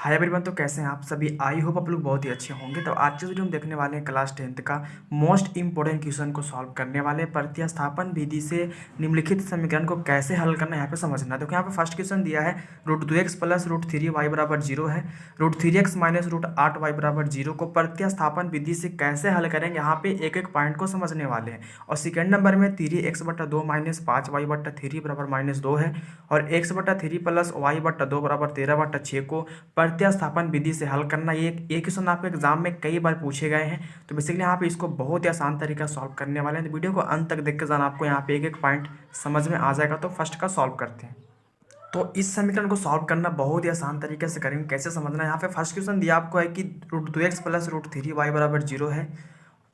Hi everyone. तो कैसे हैं आप सभी? आई होप आप लोग बहुत ही अच्छे होंगे। तो आज के वीडियो हम देखने वाले हैं क्लास 10th का मोस्ट इंपॉर्टेंट क्वेश्चन को सॉल्व करने वाले हैं। प्रतिस्थापन विधि से निम्नलिखित समीकरण को कैसे हल करना है यहाँ पे समझना। देखो यहाँ पे फर्स्ट क्वेश्चन दिया है √2x प्लस √3y बराबर 0 है। √3x माइनस √8y बराबर 0 को प्रतिस्थापन विधि से कैसे हल करेंगे, यहाँ पे एक एक पॉइंट को समझने वाले हैं। और सेकेंड नंबर में 3x/2 माइनस 5y/3 बराबर -2 है। और x/3 प्लस y/2 बराबर 13/6 को प्रतिस्थापन विधि से हल करना। ये क्वेश्चन आपके एग्जाम में कई बार पूछे गए हैं। तो बेसिकली यहाँ पे इसको बहुत ही आसान तरीका सॉल्व करने वाले हैं। तो वीडियो को अंत तक देख के जाना, आपको यहाँ पे एक एक पॉइंट समझ में आ जाएगा। तो फर्स्ट का सॉल्व करते हैं। तो इस समीकरण को सॉल्व करना बहुत ही आसान तरीके से करेंगे। कैसे समझना है, यहाँ पे फर्स्ट क्वेश्चन दिया आपको है कि √2x प्लस √3y बराबर 0 है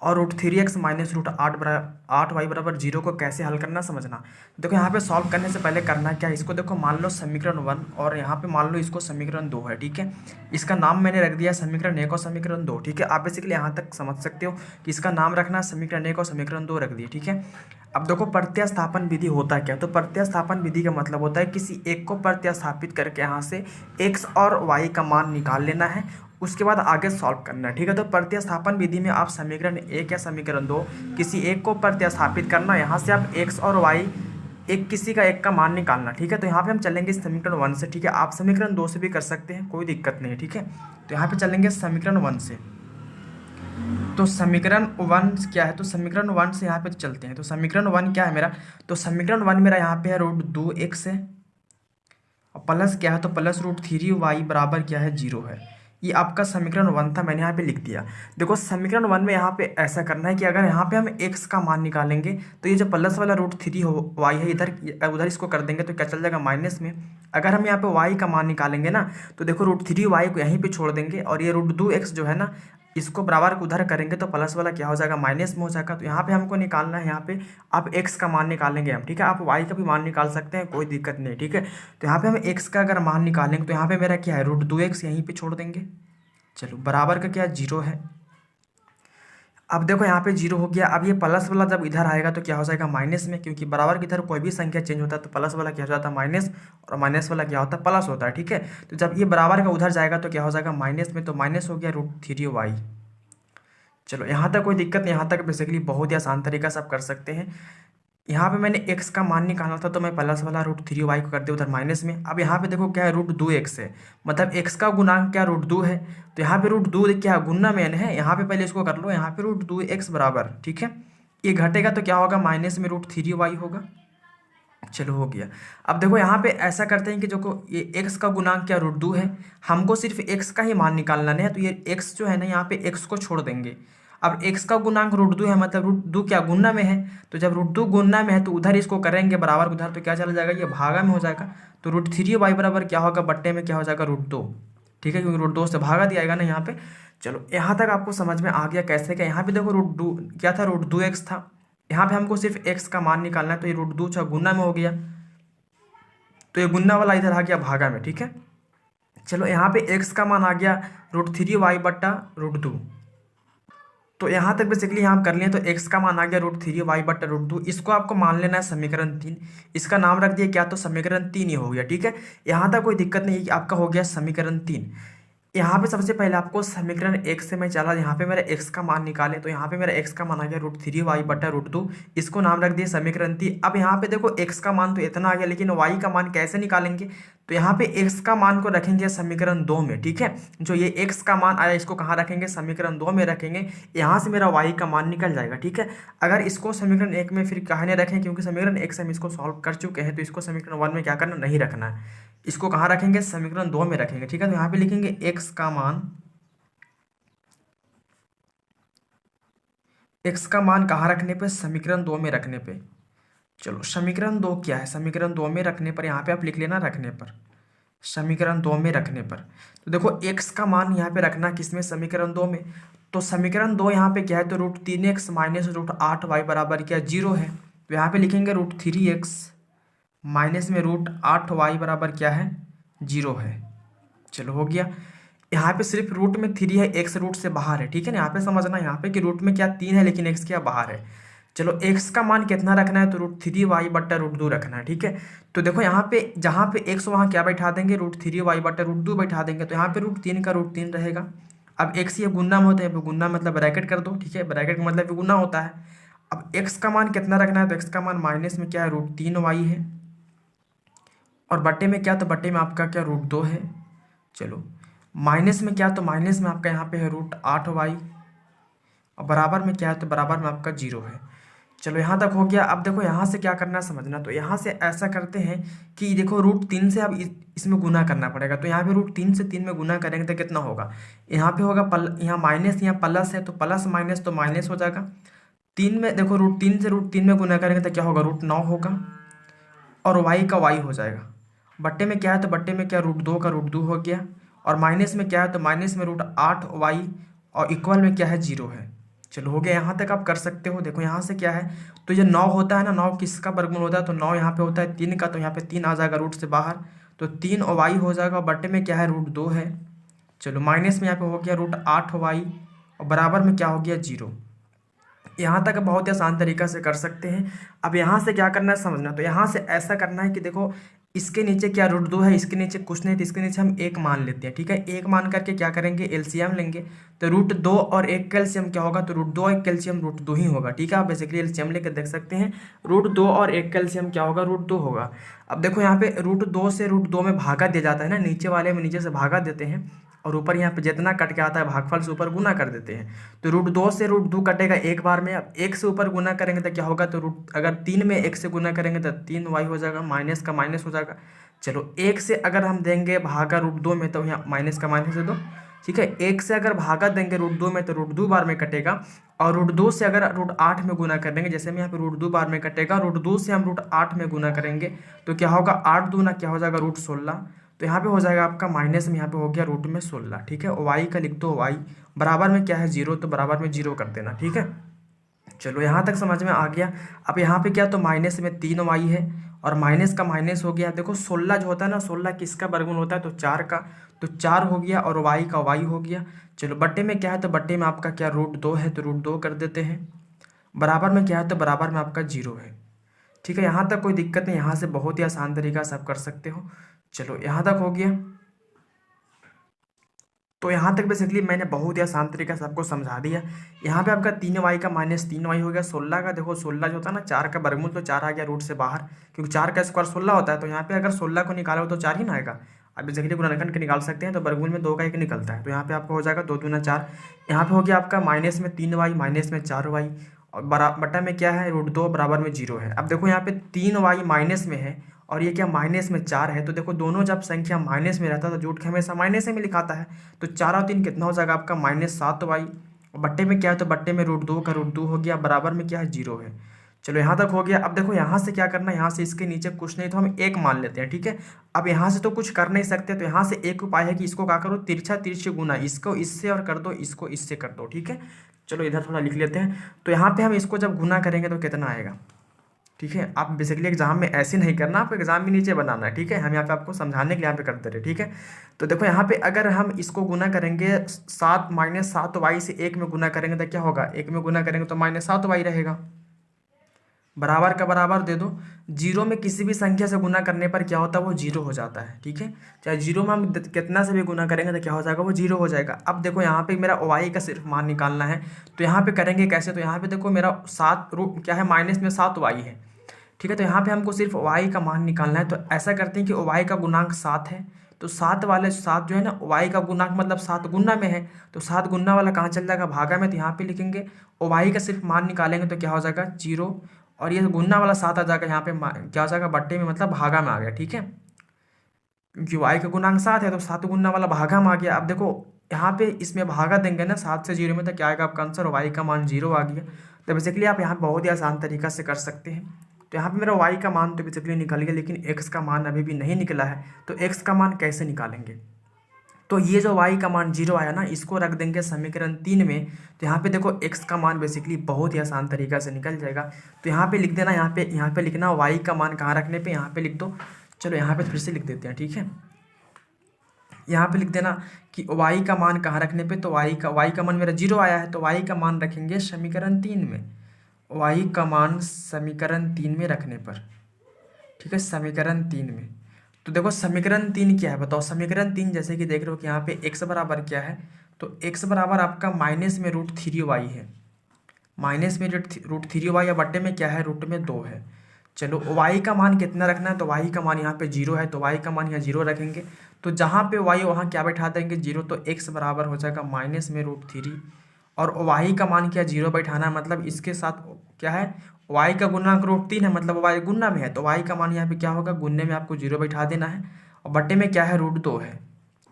और √3x माइनस √8y बराबर 0 को कैसे हल करना समझना। देखो यहाँ पे सॉल्व करने से पहले करना क्या है, इसको देखो मान लो समीकरण 1 और यहाँ पे मान लो इसको समीकरण 2 है। ठीक है, इसका नाम मैंने रख दिया समीकरण 1 और समीकरण 2। ठीक है, आप बेसिकली यहाँ तक समझ सकते हो कि इसका नाम रखना समीकरण 1 और समीकरण 2 रख दिए। ठीक है, अब देखो प्रतिस्थापन विधि होता क्या। तो प्रतिस्थापन विधि का मतलब होता है किसी एक को प्रतिस्थापित करके यहाँ से x और y का मान निकाल लेना है, उसके बाद आगे सॉल्व करना है। ठीक है, तो प्रतिस्थापन विधि में आप समीकरण 1 या समीकरण 2 किसी एक को प्रतिस्थापित करना, यहाँ से आप x और y एक किसी का एक का मान निकालना। ठीक है, तो यहाँ पे हम चलेंगे समीकरण 1 से। ठीक है, आप समीकरण 2 से भी कर सकते हैं, कोई दिक्कत नहीं है। ठीक है, तो यहाँ पे चलेंगे समीकरण 1 से। तो समीकरण 1 क्या है, तो समीकरण 1 से यहाँ पे चलते हैं। तो समीकरण 1 क्या है मेरा, तो समीकरण 1 मेरा यहाँ पे है √2x है और प्लस क्या है, तो प्लस √3y बराबर क्या है 0 है। ये आपका समीकरण 1 था, मैंने यहाँ पे लिख दिया। देखो समीकरण 1 में यहाँ पे ऐसा करना है कि अगर यहाँ पे हम x का मान निकालेंगे तो ये जो प्लस वाला √3y है इधर उधर इसको कर देंगे तो क्या चल जाएगा माइनस में। अगर हम यहाँ पे y का मान निकालेंगे ना, तो देखो √3y को यहीं पे छोड़ देंगे और ये √2x जो है ना, इसको बराबर को उधर करेंगे तो प्लस वाला क्या हो जाएगा माइनस में हो जाएगा। तो यहाँ पे हमको निकालना है, यहाँ पे आप x का मान निकालेंगे हम। ठीक है, आप y का भी मान निकाल सकते हैं, कोई दिक्कत नहीं। ठीक है, तो यहाँ पे हम x का अगर मान निकालेंगे तो यहाँ पे मेरा क्या है √2x यहीं पे छोड़ देंगे। चलो बराबर का क्या 0 है। अब देखो यहाँ पे 0 हो गया। अब ये प्लस वाला जब इधर आएगा तो क्या हो जाएगा माइनस में, क्योंकि बराबर की इधर कोई भी संख्या चेंज होता है तो प्लस वाला क्या हो जाता है माइनस और माइनस वाला क्या होता है प्लस होता है। ठीक है, तो जब ये बराबर का उधर जाएगा तो क्या हो जाएगा माइनस में, तो माइनस हो गया √3y। चलो यहाँ तक कोई दिक्कत नहीं, यहाँ तक बेसिकली बहुत ही आसान तरीका से आप कर सकते हैं। यहाँ पे मैंने x का मान निकालना था तो मैं प्लस वाला √3y को कर दिया उधर माइनस में। अब यहाँ पे देखो क्या है √2x है, मतलब x का गुणांक क्या √2 है। तो यहाँ पे √2 क्या गुणा में है, यहाँ पे पहले इसको कर लो। यहाँ पे √2x बराबर, ठीक है, ये घटेगा तो क्या होगा माइनस में √3y होगा। चलो हो गया। अब देखो यहाँ पे ऐसा करते हैं कि जो को ये x का गुणांक क्या √2 है, हमको सिर्फ x का ही मान निकालना है। तो ये x जो है ना, यहाँ पे x को छोड़ देंगे। अब x का गुणांक √2 है, मतलब √2 क्या गुणा में है। तो जब √2 गुणा में है तो उधर इसको करेंगे बराबर उधर, तो क्या चला जाएगा ये भागा में हो जाएगा। तो √3y बराबर क्या होगा बट्टे में क्या हो जाएगा √2। ठीक है, क्योंकि √2 से भागा दिया जाएगा ना यहाँ पे। चलो यहाँ तक आपको समझ में आ गया कैसे क्या। यहाँ पे देखो √2 क्या था, √2x था। यहाँ पे हमको सिर्फ x का मान निकालना है, तो ये √2 अच्छा गुना में हो गया, तो ये गुना वाला इधर आ गया भागा में। ठीक है, चलो यहाँ पे x का मान आ गया √3y/√2। तो यहाँ तक बेसिकली हम कर लिए। तो x का मान आ गया √3y/√2। इसको आपको मान लेना है समीकरण 3। इसका नाम रख दिया क्या, तो समीकरण 3 ही हो गया। ठीक है, यहाँ तक कोई दिक्कत नहीं है कि आपका हो गया समीकरण 3। यहाँ पे सबसे पहले आपको समीकरण 1 से मैं चला, यहाँ पे मेरा x का मान निकाले। तो यहाँ पे मेरा x का मान आ गया √3y/√2। इसको नाम रख दिया समीकरण 3। अब यहाँ पे देखो x का मान तो इतना आ गया, लेकिन y का मान कैसे निकालेंगे। तो यहाँ पे x का मान को रखेंगे समीकरण 2 में। ठीक है, जो ये x का मान आया इसको कहाँ रखेंगे, समीकरण 2 में रखेंगे। यहाँ से मेरा y का मान निकल जाएगा। ठीक है, अगर इसको समीकरण 1 में फिर कहाँ नहीं रखें, क्योंकि समीकरण 1 से हम इसको सॉल्व कर चुके हैं, तो इसको समीकरण 1 में क्या करना नहीं रखना है, इसको कहाँ रखेंगे समीकरण 2 में रखेंगे। ठीक है, तो यहाँ पे लिखेंगे x का मान, x का मान कहाँ रखने पे, समीकरण 2 में रखने पे। चलो समीकरण 2 क्या है, समीकरण 2 में रखने पर यहाँ पे आप लिख लेना रखने पर, समीकरण 2 में रखने पर। तो देखो x का मान यहाँ पे रखना किसमें, समीकरण 2 में। तो समीकरण 2 यहाँ पे क्या है, तो √3x माइनस √8y बराबर क्या 0 है। तो यहाँ पे लिखेंगे √3x माइनस में √8y बराबर क्या है 0 है। चलो हो गया। यहाँ पे सिर्फ रूट में 3 है, x रूट से बाहर है। ठीक है ना, यहाँ पे समझना यहाँ पे कि रूट में क्या 3 है लेकिन x क्या बाहर है। चलो एक्स का मान कितना रखना है, तो √3y/√2 रखना है। ठीक है, तो देखो यहाँ पे जहाँ पे एक्स वहाँ क्या बैठा देंगे, √3y/√2 बैठा देंगे, तो यहाँ पे √3 का √3 रहेगा। अब एक्स ये गुना में होता है, गुना मतलब ब्रैकेट कर दो। ठीक है, ब्रैकेट का मतलब गुना होता है। अब एक्स का मान कितना रखना है, तो एक्स का मान माइनस में क्या है, √3y है, और बट्टे में क्या, तो बट्टे में आपका क्या √2 है। चलो माइनस में क्या, तो माइनस में आपका यहाँ पे है √8y, और बराबर में क्या है, तो बराबर में आपका 0 है। चलो यहाँ तक हो गया। अब देखो यहाँ से क्या करना है समझना, तो यहाँ से ऐसा करते हैं कि देखो √3 से अब इसमें गुना करना पड़ेगा। तो यहाँ पे √3 से 3 में गुना करेंगे तो कितना होगा, यहाँ पे होगा यहाँ माइनस, यहाँ प्लस है, तो प्लस माइनस तो माइनस हो जाएगा। 3 में देखो √3 से √3 में गुना करेंगे तो क्या होगा, √9 होगा, और y का y हो जाएगा। बट्टे में क्या है, तो बट्टे में क्या √2 का √2 हो गया, और माइनस में क्या है, तो माइनस में √8y, और इक्वल में क्या है, 0 है। चलो हो गया, यहाँ तक आप कर सकते हो। देखो यहाँ से क्या है, तो ये 9 होता है ना, 9 किसका वर्गमूल होता है, तो 9 यहाँ पे होता है 3 का, तो यहाँ पे 3 आ जाएगा रूट से बाहर, तो 3 और y हो जाएगा, और बट्टे में क्या है, √2 है। चलो माइनस में यहाँ पे हो गया √8y, और बराबर में क्या हो गया, 0। यहाँ तक बहुत ही आसान तरीका से कर सकते हैं। अब यहाँ से क्या करना है समझना, तो यहाँ से ऐसा करना है कि देखो इसके नीचे क्या √2 है, इसके नीचे कुछ नहीं, तो इसके नीचे हम 1 मान लेते हैं। ठीक है, 1 मान करके क्या करेंगे, एलसीएम लेंगे, तो √2 और 1 का एलसीएम क्या होगा, तो √2 और 1 का एलसीएम √2 ही होगा। ठीक है, आप बेसिकली एलसीएम लेकर देख सकते हैं, √2 और 1 का एलसीएम क्या होगा, √2 होगा। अब देखो यहाँ पे √2 से √2 में भागा दिया जाता है ना, नीचे वाले में नीचे से भागा देते हैं, और ऊपर यहाँ पे जितना कट के आता है भागफल से ऊपर गुना कर देते हैं। तो √2 से √2 कटेगा एक बार में। अब 1 से ऊपर गुना करेंगे तो क्या होगा, तो अगर 3 में 1 से गुना करेंगे तो 3y हो जाएगा, माइनस का माइनस हो जाएगा। चलो 1 से अगर हम देंगे भागा √2 में, तो यहाँ माइनस का माइनस दे दो। ठीक है, 1 से अगर भागा देंगे √2 में, तो √2 बार में कटेगा, और √2 से अगर √8 में गुना कर देंगे, जैसे में यहाँ पे √2 बार में कटेगा, √2 से हम √8 में गुना करेंगे तो क्या होगा, 8 दूना क्या हो जाएगा, √16। तो यहाँ पे हो जाएगा आपका माइनस में, यहाँ पे हो गया रूट में 16। ठीक है, y का लिख दो, y बराबर में क्या है, 0, तो बराबर में 0 कर देना। ठीक है, चलो यहाँ तक समझ में आ गया। अब यहाँ पे क्या, तो माइनस में 3y है, और माइनस का माइनस हो गया। देखो 16 जो होता है ना, 16 किसका वर्गमूल होता है, तो 4 का, तो 4 हो गया, और y का y हो गया। चलो बट्टे में क्या है, तो बट्टे में आपका क्या √2 है, तो √2 कर देते हैं। बराबर में क्या है, तो बराबर में आपका 0 है। ठीक है, यहाँ तक कोई दिक्कत नहीं, यहाँ से बहुत ही आसान तरीका से आप कर सकते हो। चलो यहाँ तक हो गया। तो यहाँ तक बेसिकली मैंने बहुत ही आसान तरीके से आपको समझा दिया। यहाँ पे आपका 3y का -3y हो गया। 16 का देखो 16 जो होता है ना, 4 का वर्गमूल, तो 4 आ गया रूट से बाहर, क्योंकि 4 का स्क्वायर 16 होता है। तो यहाँ पे अगर 16 को निकालो तो 4 ही ना आएगा। आप बेसिकली गुणनखंड के निकाल सकते हैं, तो वर्गमूल में 2 का 1 निकलता है, तो यहाँ पे आपको हो जाएगा 2 दूना 4। यहाँ पे हो गया आपका माइनस में 3y, माइनस में 4y, और बटा में क्या है, √2 बराबर में 0 है। अब देखो यहाँ पे 3y माइनस में है, और ये क्या माइनस में 4 है। तो देखो दोनों जब संख्या माइनस में रहता है तो जोड़ के हमेशा माइनस में लिखाता है। तो 4 और 3 कितना हो जाएगा आपका, -7y, और बट्टे में क्या है, तो बट्टे में √2 का √2 हो गया, बराबर में क्या है, 0 है। चलो यहाँ तक हो गया। अब देखो यहाँ से क्या करना है, यहाँ से इसके नीचे कुछ नहीं, तो हम 1 मान लेते हैं। ठीक है, अब यहाँ से तो कुछ कर नहीं सकते, तो यहाँ से एक उपाय है कि इसको क्या करो, तिरछा तिरछे गुना, इसको इससे और कर दो, इसको इससे कर दो। ठीक है, चलो इधर थोड़ा लिख लेते हैं। तो यहाँ पे हम इसको जब गुना करेंगे तो कितना आएगा। ठीक है, आप बेसिकली एग्जाम में ऐसे नहीं करना, आपको एग्जाम में नीचे बनाना है। ठीक है, हम यहाँ पे आपको समझाने के लिए यहाँ पे करते रहे। ठीक है, तो देखो यहाँ पे अगर हम इसको गुना करेंगे 7 -7y से 1 में गुना करेंगे तो क्या होगा, 1 में गुना करेंगे तो -7y रहेगा। बराबर का बराबर दे दो। 0 में किसी भी संख्या से गुना करने पर क्या होता है, वो 0 हो जाता है। ठीक है, चाहे 0 में हम कितना से भी गुना करेंगे तो क्या हो जाएगा, वो 0 हो जाएगा। अब देखो यहाँ पे मेरा y का सिर्फ मान निकालना है, तो यहाँ पे करेंगे कैसे, तो यहाँ पे देखो मेरा 7 रूट क्या है, माइनस में 7y है। ठीक है, तो यहाँ पे हमको सिर्फ y का मान निकालना है। तो ऐसा करते हैं कि y का गुणांक 7 है, तो 7 वाले 7 जो है ना, y का गुणांक मतलब 7 गुना में है, तो 7 गुना वाला कहाँ चल जाएगा, भागा में, तो यहाँ पे लिखेंगे। और y का सिर्फ मान निकालेंगे तो क्या हो जाएगा, 0, और ये गुना वाला 7 आ जाएगा यहाँ पे क्या हो जाएगा, बट्टे में, मतलब भागा में आ गया। ठीक है, क्योंकि y का गुणांक 7 है, तो 7 गुना वाला भागा में आ गया। अब देखो यहाँ पे इसमें भागा देंगे ना 7 से 0 में, तो क्या आएगा आपका आंसर, y का मान 0 आ गया। तो बेसिकली आप यहाँ बहुत ही आसान तरीका से कर सकते हैं। तो यहाँ पे मेरा y का मान तो बेसिकली निकल गया, लेकिन x का मान अभी भी नहीं निकला है। तो x का मान कैसे निकालेंगे, तो ये जो y का मान 0 आया ना, इसको रख देंगे समीकरण 3 में। तो यहाँ पे देखो x का मान बेसिकली बहुत ही आसान तरीका से निकल जाएगा। तो यहाँ पे लिख देना, यहाँ पे लिखना y का मान कहाँ रखने पे, यहाँ पे लिख दो। चलो यहाँ पे फिर से लिख देते हैं। ठीक है, यहाँ पे लिख देना कि y का मान कहाँ रखने पे, तो y का मान मेरा 0 आया है, तो y का मान रखेंगे समीकरण 3 में। वाई का मान समीकरण 3 में रखने पर, ठीक है, समीकरण 3 में। तो देखो समीकरण 3 क्या है बताओ। समीकरण 3 जैसे कि देख रहे हो कि यहाँ पे x बराबर क्या है, तो x बराबर आपका माइनस में √3y है। माइनस में √3y या बट्टे में क्या है, रूट में 2 है। चलो y का मान कितना रखना है, तो y का मान यहाँ पे 0 है, तो y का मान यहाँ 0 रखेंगे। तो जहाँ पे y वहाँ क्या बैठा देंगे, 0। तो x बराबर हो जाएगा माइनस में √3, और y का मान क्या 0 बैठाना है, मतलब इसके साथ क्या है, y का गुणांक √3 है, मतलब y गुना में है, तो y का मान यहाँ पे क्या होगा, गुन्ने में आपको 0 बैठा देना है, और बट्टे में क्या है, √2 है।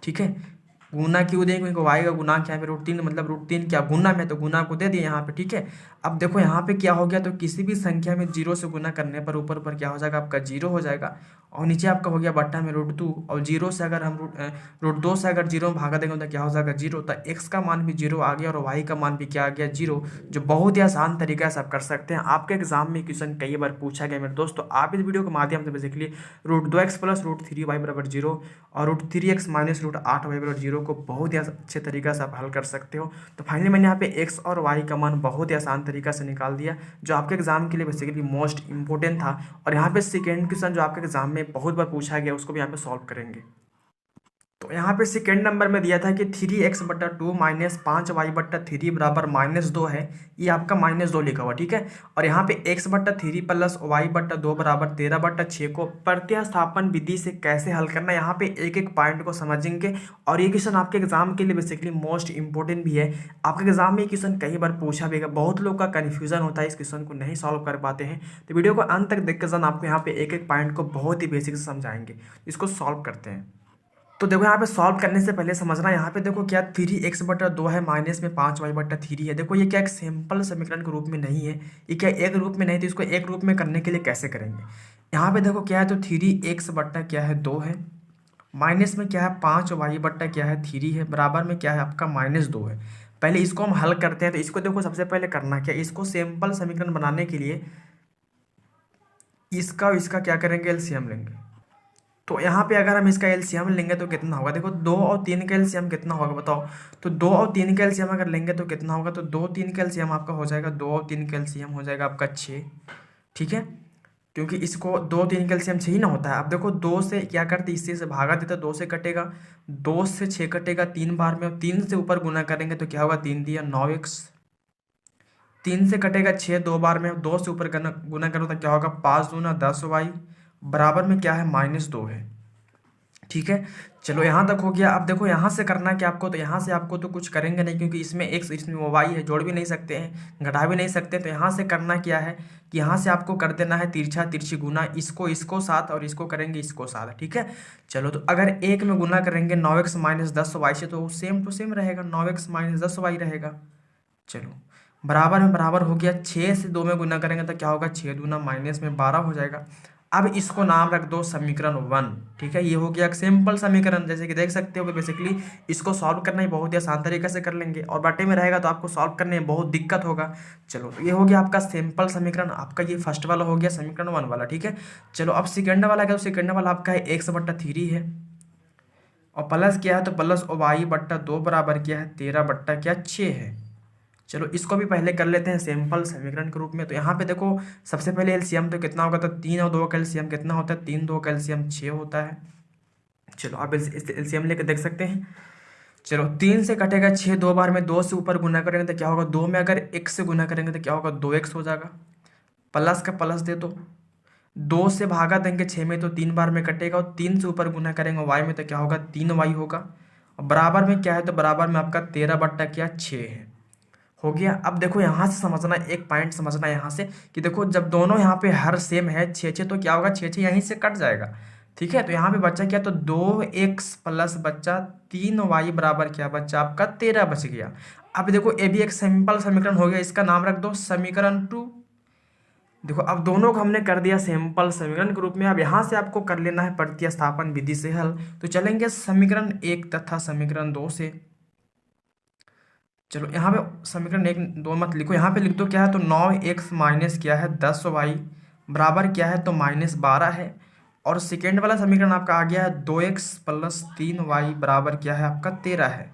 ठीक है, गुना क्यों देंगे, क्योंकि y का गुणांक यहाँ पे √3, मतलब √3 क्या गुना में, तो गुना को दे दिए यहाँ पे। ठीक है, अब देखो यहाँ पे क्या हो गया, तो किसी भी संख्या में 0 से गुना करने पर ऊपर पर क्या हो जाएगा, आपका 0 हो जाएगा, और नीचे आपका हो गया बट्टा में √2, और 0 से अगर हम √2 से अगर 0 में भागा देंगे तो क्या हो जाएगा, 0। तो x का मान भी 0 आ गया, और y का मान भी क्या आ गया, 0, जो बहुत ही आसान तरीका से आप कर सकते हैं। आपके एग्जाम में क्वेश्चन कई बार पूछा गया मेरे दोस्त, तो आप इस वीडियो के माध्यम से बेसिकली √2x प्लस √3y बराबर 0 और √3x माइनस √8y बराबर 0 को बहुत ही अच्छे तरीके से आप हल कर सकते हो। तो फाइनली मैंने यहाँ पे x और y का मान बहुत ही आसान तरीका से निकाल दिया, जो आपके एग्जाम के लिए बेसिकली मोस्ट इंपॉर्टेंट था। और यहाँ पे सेकेंड क्वेश्चन जो आपके एग्जाम में बहुत बार पूछा गया, उसको भी यहाँ पे सॉल्व करेंगे। तो यहाँ पे सेकेंड नंबर में दिया था कि 3x/2 माइनस 5y/3 बराबर -2 है। ये आपका -2 लिखा हुआ, ठीक है। और यहाँ पे x/3 प्लस y/2 बराबर 13/6 को प्रतिस्थापन विधि से कैसे हल करना है, यहाँ पे एक एक पॉइंट को समझेंगे। और ये क्वेश्चन आपके एग्जाम के लिए बेसिकली मोस्ट इंपॉर्टेंट भी है। आपके एग्जाम में ये क्वेश्चन कई बार पूछा भी गया, बहुत लोग का कन्फ्यूजन होता है, इस क्वेश्चन को नहीं सॉल्व कर पाते हैं। तो वीडियो को अंत तक देख कर आपको यहाँ पे एक एक पॉइंट को बहुत ही बेसिक से समझाएंगे, इसको सॉल्व करते हैं। तो देखो यहाँ पे सॉल्व करने से पहले समझना, यहाँ पे देखो क्या 3x/2 है, माइनस में 5y/3 है। देखो ये क्या एक सिंपल समीकरण के रूप में नहीं है, ये क्या एक रूप में नहीं, तो इसको एक रूप में करने के लिए कैसे करेंगे। यहाँ पे देखो क्या है, तो 3x/2 है, माइनस में क्या है 5y/3 है, बराबर में क्या है आपका -2 है। पहले इसको हम हल करते हैं। तो इसको देखो सबसे पहले करना क्या, इसको सिंपल समीकरण बनाने के लिए इसका और इसका क्या करेंगे, एलसीएम लेंगे। तो यहाँ पे अगर हम इसका एलसीएम लेंगे तो कितना होगा, देखो 2 और 3 का एलसीएम कितना होगा बताओ। तो 2 और 3 का एलसीएम अगर लेंगे तो कितना होगा, तो 2 3 का एलसीएम आपका हो जाएगा, 2 और 3 का एलसीएम हो जाएगा आपका 6। ठीक है, क्योंकि इसको 2 3 का एलसीएम 6 ही ना होता है। अब देखो 2 से क्या करते, इससे से भागा देते, 2 से कटेगा, 2 से 6 कटेगा 3 बार में, और 3 से ऊपर गुना करेंगे तो क्या होगा, 3 दिया 9x, 3 से कटेगा 6 2 बार में, 2 से ऊपर गुना करो तो क्या होगा, 5 दूना 10y, बराबर में क्या है, -2 है। ठीक है, चलो यहाँ तक हो गया। अब देखो यहाँ से करना क्या आपको, तो यहाँ से आपको तो कुछ करेंगे नहीं, क्योंकि इसमें x इसमें y है, जोड़ भी नहीं सकते हैं, घटा भी नहीं सकते। तो यहाँ से करना क्या है कि यहाँ से आपको कर देना है तिरछा तिरछी गुना, इसको साथ और इसको करेंगे इसको साथ। ठीक है, चलो तो अगर एक में गुना करेंगे 9x माइनस 10y से, तो सेम टू सेम रहेगा, 9x माइनस 10y रहेगा। चलो बराबर में बराबर हो गया, 6 से 2 में गुना करेंगे तो क्या होगा, 6 दूना माइनस में 12 हो जाएगा। अब इसको नाम रख दो समीकरण 1। ठीक है, ये हो गया एक सिंपल समीकरण, जैसे कि देख सकते हो कि बेसिकली इसको सॉल्व करना ही बहुत ही आसान तरीके से कर लेंगे, और बाटे में रहेगा तो आपको सॉल्व करने में बहुत दिक्कत होगा। चलो तो ये हो गया आपका सिंपल समीकरण, आपका ये फर्स्ट वाला हो गया समीकरण 1 वाला। ठीक है, चलो अब सेकंड वाला क्या, तो सेकंड वाला आपका है x/3 है, और प्लस क्या है, तो प्लस y/2 बराबर क्या है, 13/6 है। चलो इसको भी पहले कर लेते हैं सिंपल समीकरण के रूप में। तो यहाँ पे देखो सबसे पहले एलसीएम तो कितना होगा, तो 3 और 2 का एलसीएम कितना होता है, 3 2 का एलसीएम 6 होता है। चलो आप एलसीएम लेके देख सकते हैं। चलो 3 से कटेगा 6 2 बार में, 2 से ऊपर गुना करेंगे तो क्या होगा, 2 में अगर x से गुना करेंगे तो क्या होगा, 2x हो जाएगा। प्लस का प्लस दे दो, 2 से भागा देंगे 6 में तो 3 बार में कटेगा, और 3 से ऊपर गुना करेंगे y में तो क्या होगा, 3y होगा। और बराबर में क्या है, तो बराबर में आपका 13/6 है। हो गया। अब देखो यहाँ से समझना, एक पॉइंट समझना यहाँ से कि देखो जब दोनों यहाँ पे हर सेम है 6 तो क्या होगा, 6 यहीं से कट जाएगा। ठीक है, तो यहाँ पे बच्चा क्या, तो 2x प्लस बच्चा 3y बराबर क्या बच्चा आपका 13 बच गया। अब देखो ये भी एक सिंपल समीकरण हो गया, इसका नाम रख दो समीकरण 2। देखो अब दोनों को हमने कर दिया सिंपल समीकरण के रूप में। अब यहाँ से आपको कर लेना है प्रतिस्थापन विधि से हल। तो चलेंगे समीकरण 1 तथा समीकरण 2 से। चलो यहाँ पे समीकरण 1 2 मत लिखो, यहाँ पे लिख दो क्या है, तो 9x माइनस क्या है 10y बराबर क्या है, तो -12 है। और सेकेंड वाला समीकरण आपका आ गया है 2x प्लस 3y बराबर क्या है आपका 13 है।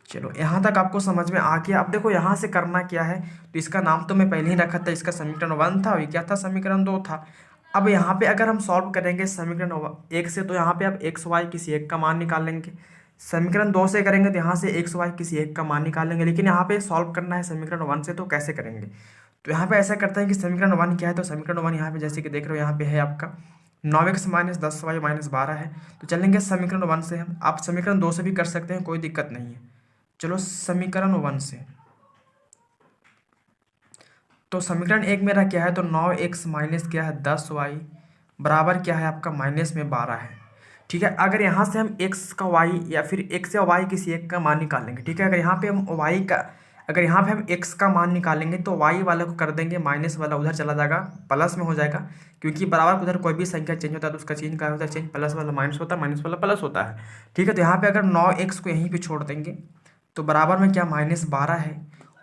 चलो यहाँ तक आपको समझ में आ गया। अब देखो यहाँ से करना क्या है, तो इसका नाम तो मैं पहले ही रखा था, इसका समीकरण 1 था और ये क्या था, समीकरण 2 था। अब यहाँ पे अगर हम सॉल्व करेंगे समीकरण 1 से, तो यहाँ पे आप एक्स वाई किसी एक का मान निकाल लेंगे। समीकरण 2 से करेंगे तो यहाँ से एक्स वाई किसी एक का मान निकालेंगे। लेकिन यहाँ पे सॉल्व करना है समीकरण 1 से, तो कैसे करेंगे, तो यहाँ पे ऐसा करते हैं कि समीकरण 1 क्या है, तो समीकरण 1 यहाँ पे जैसे कि देख रहे हो यहाँ पे है आपका 9x माइनस 10y माइनस 12 है। तो चलेंगे समीकरण 1 से हम, आप समीकरण 2 से भी कर सकते हैं, कोई दिक्कत नहीं है। चलो समीकरण 1 से, तो समीकरण 1 मेरा क्या है, तो 9x माइनस क्या है 10y बराबर क्या है आपका माइनस में 12 है। ठीक है, अगर यहाँ से हम x का y या फिर x या y किसी एक का मान निकालेंगे, ठीक है, अगर यहाँ पे हम y का, अगर यहाँ पे हम x का मान निकालेंगे तो y वाला को कर देंगे माइनस वाला उधर चला जाएगा, प्लस में हो जाएगा, क्योंकि बराबर उधर कोई भी संख्या चेंज होता है तो उसका चिन्ह क्या होता है, चेंज, प्लस वाला माइनस होता है, माइनस वाला प्लस होता है। ठीक है, तो यहाँ पे अगर 9x को यहीं पे छोड़ देंगे तो बराबर में क्या माइनस 12 है,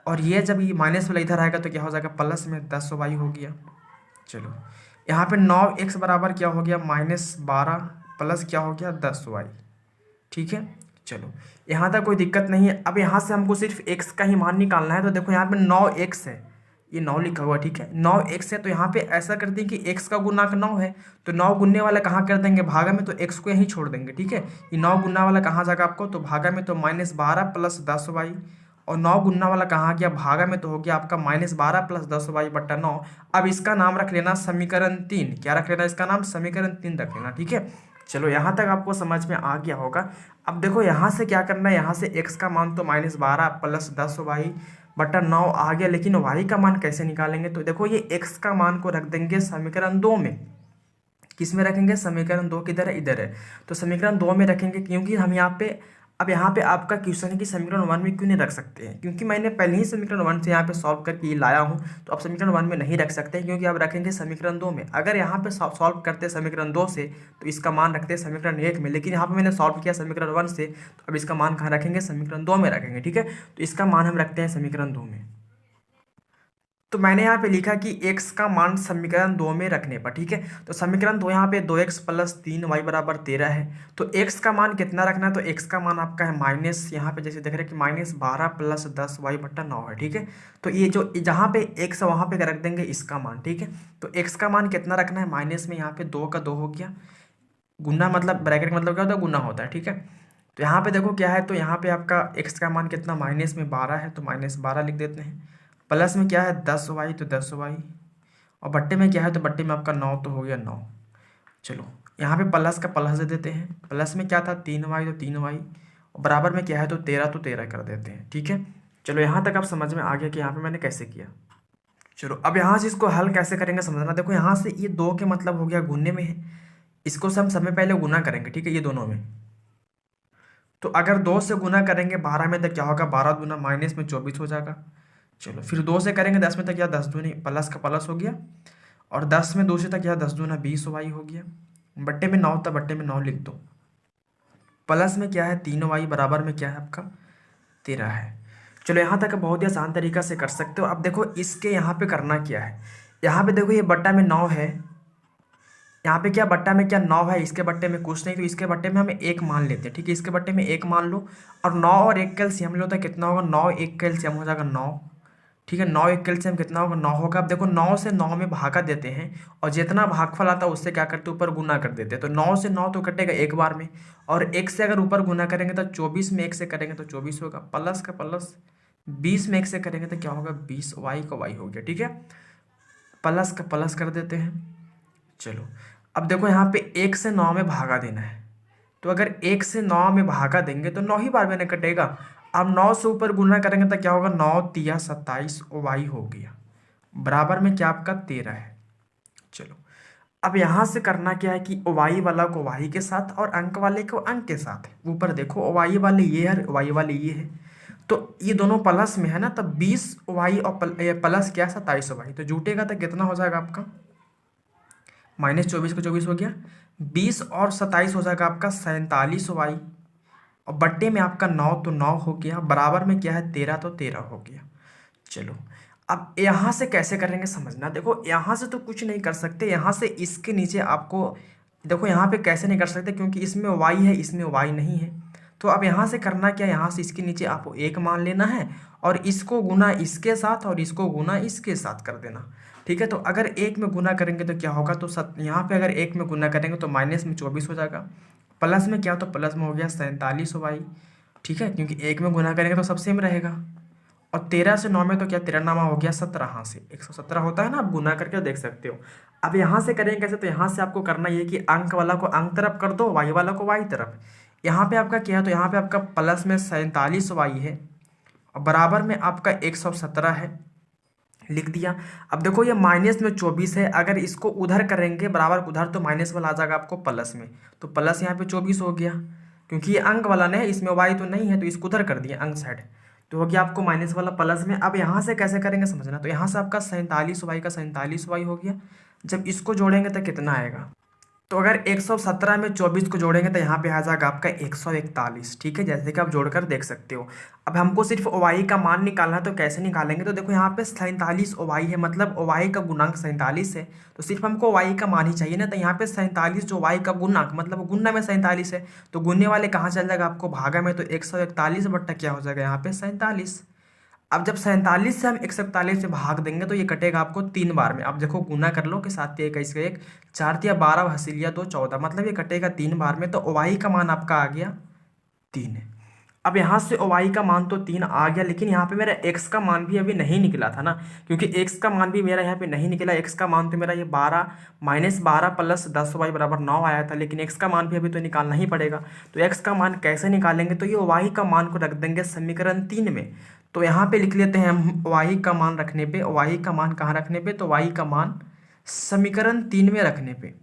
और ये जब ये माइनस वाला इधर आएगा तो क्या हो जाएगा, प्लस में 10y हो गया। चलो यहाँ पे 9x बराबर क्या हो गया, माइनस 12 प्लस क्या हो गया 10y। ठीक है, चलो यहाँ तक कोई दिक्कत नहीं है। अब यहाँ से हमको सिर्फ x का ही मान निकालना है, तो देखो यहाँ पे 9x है, ये 9 लिखा हुआ, ठीक है, 9x है, तो यहाँ पे ऐसा करते हैं कि x का गुणांक 9 है, तो 9 गुनने वाला कहाँ कर देंगे, भागा में, तो x को यहीं छोड़ देंगे। ठीक है, ये 9 गुना वाला कहाँ जाएगा आपको, तो भागा में, तो माइनस 12 प्लस 10y, और 9 गुना वाला कहाँ गया, भागा में, तो हो गया आपका माइनस 12 प्लस 10y बट्टा 9। अब इसका नाम रख लेना समीकरण 3, क्या रख लेना, इसका नाम समीकरण 3 रख लेना। ठीक है, चलो यहाँ तक आपको समझ में आ गया होगा। अब देखो यहाँ से क्या करना है, यहाँ से x का मान तो माइनस 12 प्लस 10y बटा 9 आ गया, लेकिन y का मान कैसे निकालेंगे, तो देखो ये x का मान को रख देंगे समीकरण 2 में। किस में रखेंगे, समीकरण 2 किधर है, इधर है, तो समीकरण 2 में रखेंगे, क्योंकि हम यहाँ पे, अब यहाँ पे आपका क्वेश्चन है कि समीकरण 1 में क्यों नहीं रख सकते हैं, क्योंकि मैंने पहले ही समीकरण 1 से यहाँ पे सॉल्व करके ये लाया हूँ, तो अब समीकरण 1 में नहीं रख सकते हैं, क्योंकि अब रखेंगे समीकरण 2 में। अगर यहाँ पे सॉल्व करते समीकरण 2 से तो इसका मान रखते समीकरण 1 में, लेकिन यहाँ पे मैंने सॉल्व किया समीकरण 1 से, तो अब इसका मान कहाँ रखेंगे, समीकरण 2 में रखेंगे। ठीक है, तो इसका मान हम रखते हैं समीकरण 2 में। तो मैंने यहाँ पे लिखा कि x का मान समीकरण 2 में रखने पर, ठीक है, तो समीकरण 2 यहाँ पे 2x प्लस 3y बराबर 13 है, तो x का मान कितना रखना है, तो x का मान आपका है माइनस, यहाँ पे जैसे देख रहे हैं कि माइनस 12 प्लस 10y बट्टा 9 है। ठीक है, तो ये जो जहाँ पे x है वहाँ पे रख देंगे इसका मान। ठीक है, तो x का मान कितना रखना है, माइनस में, यहाँ पे 2 का 2 हो गया, गुना मतलब ब्रैकेट का मतलब क्या होता है, गुना होता है। ठीक है, तो यहाँ पे देखो क्या है, तो यहाँ पे आपका x का मान कितना, माइनस में 12 है, तो माइनस 12 लिख देते हैं, प्लस में क्या है 10y, तो 10y, और बट्टे में क्या है, तो बट्टे में आपका 9, तो हो गया 9। चलो यहाँ पे प्लस का प्लस दे देते हैं, प्लस में क्या था 3y, तो 3y, और बराबर में क्या है, तो 13, तो 13 कर देते हैं। ठीक है, चलो यहाँ तक आप समझ में आ गया कि यहाँ पे मैंने कैसे किया। चलो अब यहाँ से इसको हल कैसे करेंगे समझना। देखो यहाँ से ये 2 के मतलब हो गया गुनने में है, इसको से हम समय पहले गुना करेंगे। ठीक है, ये दोनों में, तो अगर 2 से गुना करेंगे 12 में, तो क्या होगा, 12 दूना माइनस में 24 हो जाएगा। चलो फिर 2 से करेंगे 10 में, तक या 10 दूनी प्लस का प्लस हो गया, और 10 में 2 से तक या 10 दूना 20 वाई हो गया, बट्टे में 9 था, बट्टे में 9 लिख दो, प्लस में क्या है 3y बराबर में क्या है आपका 13 है। चलो यहाँ तक बहुत ही आसान तरीका से कर सकते हो। अब देखो इसके यहाँ पे करना क्या है, यहाँ पे देखो ये बट्टा में 9 है, यहाँ पे क्या बट्टा में क्या 9 है, इसके बट्टे में कुछ नहीं, तो इसके बट्टे में हमें 1 मान लेते हैं। ठीक है, इसके बट्टे में 1 मान लो, और 9 और 1 का एलसीएम लो तो कितना होगा, 9 1 का एलसीएम हो जाएगा 9। ठीक है, 9 1 का एलसीएम कितना होगा, 9 होगा। अब देखो 9 से 9 में भागा देते हैं, और जितना भागफल आता है उससे क्या करते हैं, ऊपर गुना कर देते हैं, तो 9 से 9 तो कटेगा एक बार में, और 1 से अगर ऊपर गुना करेंगे तो 24 में 1 से करेंगे तो 24 होगा, प्लस का प्लस, 20 में 1 से करेंगे तो क्या होगा 20, y का y हो गया। ठीक है, प्लस का प्लस कर देते हैं। चलो अब देखो यहाँ पे 1 से 9 में भागा देना है, तो अगर 1 से 9 में भागा देंगे तो 9 ही बार में कटेगा। अब 9 से ऊपर गुना करेंगे तो क्या होगा, 9 तिया 27 y हो गया, बराबर में क्या आपका 13 है। चलो अब यहाँ से करना क्या है कि y वाला को y के साथ और अंक वाले को अंक के साथ। ऊपर देखो y वाले ये है, y वाले ये है, तो ये दोनों प्लस में है ना, तब 20y और प्लस क्या 27y, तो जुटेगा तो कितना हो जाएगा आपका, माइनस 24 का 24 हो गया, 20 और 27 हो जाएगा आपका 47y, और बट्टे में आपका 9, तो 9 हो गया, बराबर में क्या है 13, तो 13 हो गया। चलो अब यहाँ से कैसे करेंगे समझना। देखो यहाँ से तो कुछ नहीं कर सकते, यहाँ से इसके नीचे आपको देखो यहाँ पे कैसे नहीं कर सकते, क्योंकि इसमें y है इसमें y नहीं है, तो अब यहाँ से करना क्या, यहाँ से इसके नीचे आपको 1 मान लेना है और इसको गुना इसके साथ और इसको गुना इसके साथ कर देना। ठीक है, तो अगर 1 में गुना करेंगे तो क्या होगा, तो यहाँ पे अगर 1 में गुना करेंगे तो माइनस में 24 हो जाएगा, प्लस में क्या, तो प्लस में हो गया 47 वाई। ठीक है, क्योंकि 1 में गुना करेंगे तो सब सेम रहेगा। और 13 से 9 में तो क्या, 13 नामा हो गया 17, हाँ से 117 होता है ना, आप गुना करके देख सकते हो। अब यहाँ से करेंगे कैसे, तो यहाँ से आपको करना ये कि अंक वाला को अंक तरफ कर दो, वाई वाला को वाई तरफ। यहाँ पे आपका क्या है, तो यहाँ पे आपका प्लस में 47 वाई है और बराबर में आपका 117 है, लिख दिया। अब देखो ये माइनस में 24 है, अगर इसको उधर करेंगे बराबर उधर तो माइनस वाला आ जाएगा आपको प्लस में, तो प्लस यहाँ पे 24 हो गया, क्योंकि ये अंक वाला नहीं है, इसमें वाई तो नहीं है तो इसको उधर कर दिया अंक साइड, तो हो गया आपको माइनस वाला प्लस में। अब यहाँ से कैसे करेंगे समझना, तो यहाँ से आपका 47 वाई का 47 वाई हो गया, जब इसको जोड़ेंगे तो कितना आएगा, तो अगर 117 में 24 को जोड़ेंगे तो यहाँ पे आ जाएगा आपका 141। ठीक है, जैसे कि आप जोड़कर देख सकते हो। अब हमको सिर्फ ओवाई का मान निकालना है, तो कैसे निकालेंगे, तो देखो यहाँ पे 47 ओवाई है, मतलब ओवाई का गुणांक 47 है, तो सिर्फ हमको ओवाई का मान ही चाहिए ना, तो यहाँ पे 47 जो वाई का गुणांक मतलब गुणा में 47 है, तो गुणने वाले कहाँ चल जाएगा आपको भागा में, तो 141 बट्टा क्या हो जाएगा यहाँ पे 47। अब जब 47 से हम 141 से भाग देंगे तो ये कटेगा आपको 3 बार में। अब देखो गुना कर लो कि 7 या 21 का 1, 4 या 12 हसीलिया 2 14, मतलब ये कटेगा 3 बार में, तो ओवाई का मान आपका आ गया 3 है। अब यहाँ से ओवाई का मान तो 3 आ गया, लेकिन यहाँ पे मेरा एक्स का मान भी अभी नहीं निकला था ना, क्योंकि एक्स का मान भी मेरा यहाँ पे नहीं निकला। एक्स का मान तो मेरा ये 12 -12 प्लस 10 वाई बराबर 9 आया था, लेकिन एक्स का मान भी अभी तो निकालना ही पड़ेगा। तो एक्स का मान कैसे निकालेंगे, तो ये ओवाई का मान को रख देंगे समीकरण 3 में। तो यहाँ पे लिख लेते हैं हम वाई का मान रखने पे, वाई का मान कहाँ रखने पे, तो वाई का मान समीकरण 3 में रखने पे।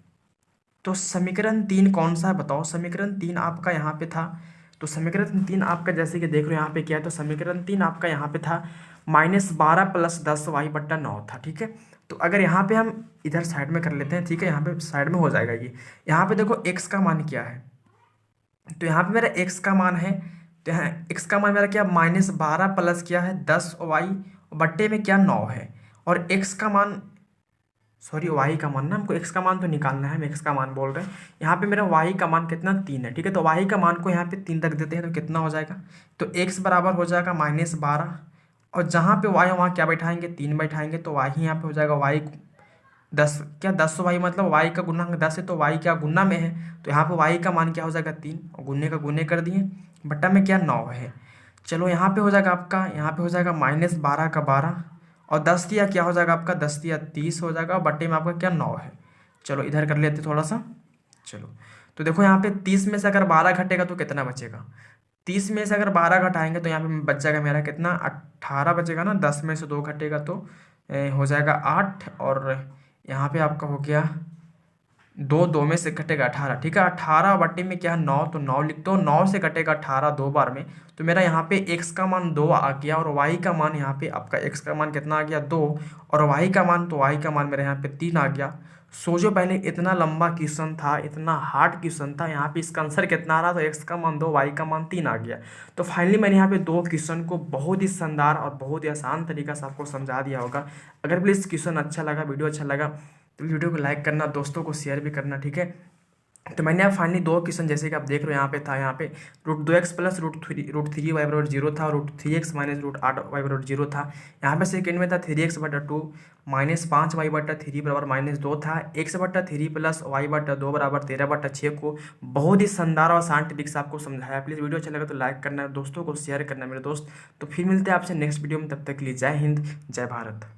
तो समीकरण 3 कौन सा है बताओ, समीकरण 3 आपका यहाँ पे था, तो समीकरण 3 आपका जैसे कि देख रहे हो यहाँ पे क्या है, तो समीकरण 3 आपका यहाँ पे था -12 + 10 वाई बट्टा 9 था। ठीक है, तो अगर यहाँ पे हम इधर साइड में कर लेते हैं, ठीक है, यहाँ पे साइड में हो जाएगा ये। यहाँ पे देखो एक्स का मान क्या है, तो यहाँ पे मेरा एक्स का मान है, तो यहाँ एक्स का मान मेरा क्या -12 प्लस क्या है 10 वाई बट्टे में क्या 9 है, और एक्स का मान सॉरी वाई का मान ना, हमको एक्स का मान तो निकालना है, हम एक्स का मान बोल रहे हैं। यहाँ पे मेरा वाई का मान कितना 3 है। ठीक है, तो वाई का मान को यहाँ पे 3 रख देते हैं, तो कितना हो जाएगा, तो एक्स बराबर हो जाएगा -12, और जहाँ पे वाई वहाँ क्या बैठाएंगे 3 बैठाएंगे, तो वाई यहाँ पे हो जाएगा वाई 10 वाई, मतलब वाई का गुणांक 10 है, तो वाई क्या गुना में है, तो यहाँ पे वाई का मान क्या हो जाएगा 3, और गुन्ने का गुने कर दिए, बट्टा में क्या 9 है। चलो यहाँ पे हो जाएगा आपका, यहाँ पे हो जाएगा -12 का 12, और 10 दिया क्या हो जाएगा आपका 10 दिया 30 हो जाएगा, और बट्टे में आपका क्या 9 है। चलो इधर कर लेते थोड़ा सा, चलो तो देखो यहाँ पे 30 में से अगर 12 घटेगा तो कितना बचेगा, 30 में से अगर 12 घटाएंगे तो यहाँ पे बच जाएगा मेरा कितना 18 बचेगा ना, 10 में से 2 घटेगा तो हो जाएगा 8, और यहाँ पे आपका हो गया 2 में से कटेगा 18। ठीक है, 18 बट्टे में क्या है 9, तो 9 लिख दो, 9 से कटेगा 18 2 बार में, तो मेरा यहाँ पे x का मान 2 आ गया, और y का मान यहाँ पे आपका x का मान कितना आ गया 2, और y का मान, तो y का मान मेरे यहाँ पे 3 आ गया। सोचो पहले इतना लंबा क्वेश्चन था, इतना हार्ड क्वेश्चन था, यहाँ पे इसका आंसर कितना आ रहा, तो x का मान 2 y का मान 3 आ गया। तो फाइनली मैंने यहाँ पे 2 क्वेश्चन को बहुत ही शानदार और बहुत ही आसान तरीका से आपको समझा दिया होगा। अगर प्लीज़ क्वेश्चन अच्छा लगा, वीडियो अच्छा लगा, तो वीडियो को लाइक करना, दोस्तों को शेयर भी करना। ठीक है, तो मैंने अब फाइनली 2 क्वेश्चन जैसे कि आप देख रहे हो यहाँ पे था, यहाँ पे √2x + √3 y = 0 था, और √3x - √8 y = 0 था। यहाँ पे सेकंड में था 3x/2 -5 y/3 = -2 था, x/3 + y/2 = 13/6 को बहुत ही शानदार और आसान तरीके से आपको समझाया। प्लीज़ वीडियो अच्छा लगा तो लाइक करना, दोस्तों को शेयर करना मेरे दोस्त। तो फिर मिलते हैं आपसे नेक्स्ट वीडियो में, तब तक के लिए जय हिंद, जय भारत।